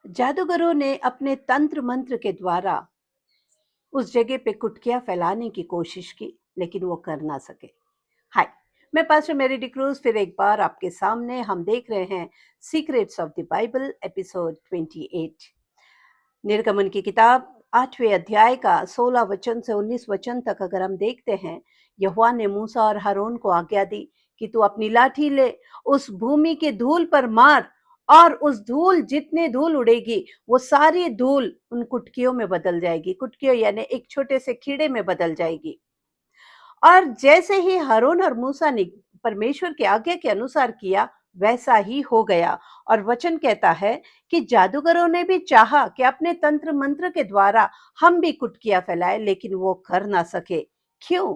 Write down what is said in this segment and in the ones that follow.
जादूगरों ने अपने तंत्र मंत्र के द्वारा उस जगह पे कुटकियां फैलाने की कोशिश की, लेकिन वो कर ना सके। हाय, मैं पास्टर मैरी डिक्रूज फिर एक बार आपके सामने। हम देख रहे हैं secrets of the Bible episode 28। निर्गमन की किताब 8वें अध्याय का 16 वचन से 19 वचन तक अगर हम देखते हैं, यहोवा ने मूसा और हारून को आज्ञा दी कि तू अपनी लाठी ले, उस भूमि के धूल पर मार, और उस धूल, जितने धूल उड़ेगी वो सारी धूल उन कुटकियों में बदल जाएगी। कुटकियों यानी एक छोटे से कीड़े में बदल जाएगी। और जैसे ही हारून और मूसा ने परमेश्वर की आज्ञा के अनुसार किया, वैसा ही हो गया। और वचन कहता है कि जादूगरों ने भी चाहा कि अपने तंत्र मंत्र के द्वारा हम भी कुटकियां फैलाए, लेकिन वो कर ना सके। क्यों?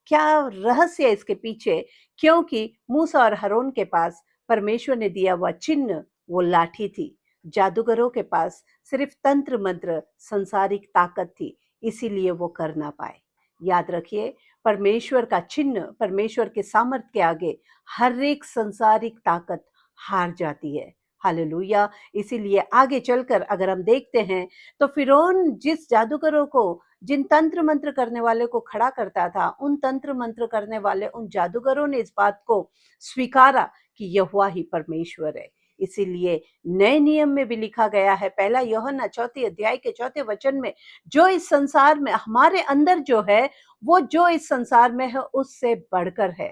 क्या रहस्य है इसके पीछे? क्योंकि मूसा और हारून के पास परमेश्वर ने दिया हुआ चिन्ह वो लाठी थी। जादूगरों के पास सिर्फ तंत्र मंत्र, संसारिक ताकत थी, इसीलिए वो कर ना पाए। याद रखिए, परमेश्वर का चिन्ह, परमेश्वर के सामर्थ्य के आगे हर एक संसारिक ताकत हार जाती है। हालेलुया। इसीलिए आगे चलकर अगर हम देखते हैं, तो फिरौन जिस जादूगरों को, जिन तंत्र मंत्र करने वाले को खड़ा करता था, उन तंत्र मंत्र करने वाले उन जादूगरों ने इस बात को स्वीकारा कि यहोवा ही परमेश्वर है। इसीलिए नए नियम में भी लिखा गया है, पहला यूहन्ना 4 अध्याय के 4 वचन में, जो इस संसार में हमारे अंदर जो है, वो जो इस संसार में है उससे बढ़कर है।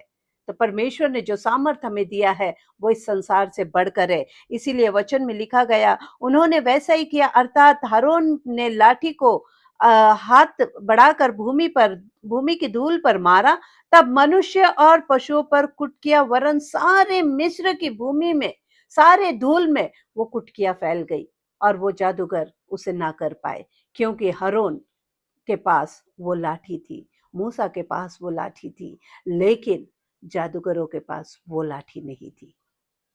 तो परमेश्वर ने जो सामर्थ हमें दिया है वो इस संसार से बढ़कर है। इसीलिए वचन में लिखा गया, उन्होंने वैसा ही किया, अर्थात हारून ने लाठी को हाथ बढ़ाकर भूमि की धूल पर मारा। तब मनुष्य और पशुओं पर कुटकियां, वरन सारे मिस्र की भूमि में, सारे धूल में वो कुटकियां फैल गई, और वो जादूगर उसे ना कर पाए, क्योंकि हारून के पास वो लाठी थी, मूसा के पास वो लाठी थी, लेकिन जादूगरों के पास वो लाठी नहीं थी।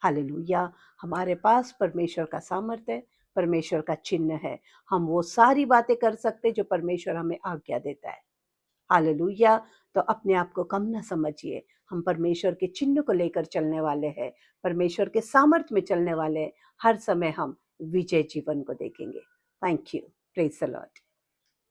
हालेलुया। हमारे पास परमेश्वर का सामर्थ्य है, परमेश्वर का चिन्ह है। हम वो सारी बातें कर सकते जो परमेश्वर हमें आज्ञा देता है। हालेलुया। तो अपने आप को कम ना समझिए। हम परमेश्वर के चिन्ह को लेकर चलने वाले हैं, परमेश्वर के सामर्थ्य में चलने वाले हैं। हर समय हम विजय जीवन को देखेंगे। Thank you. Praise the Lord.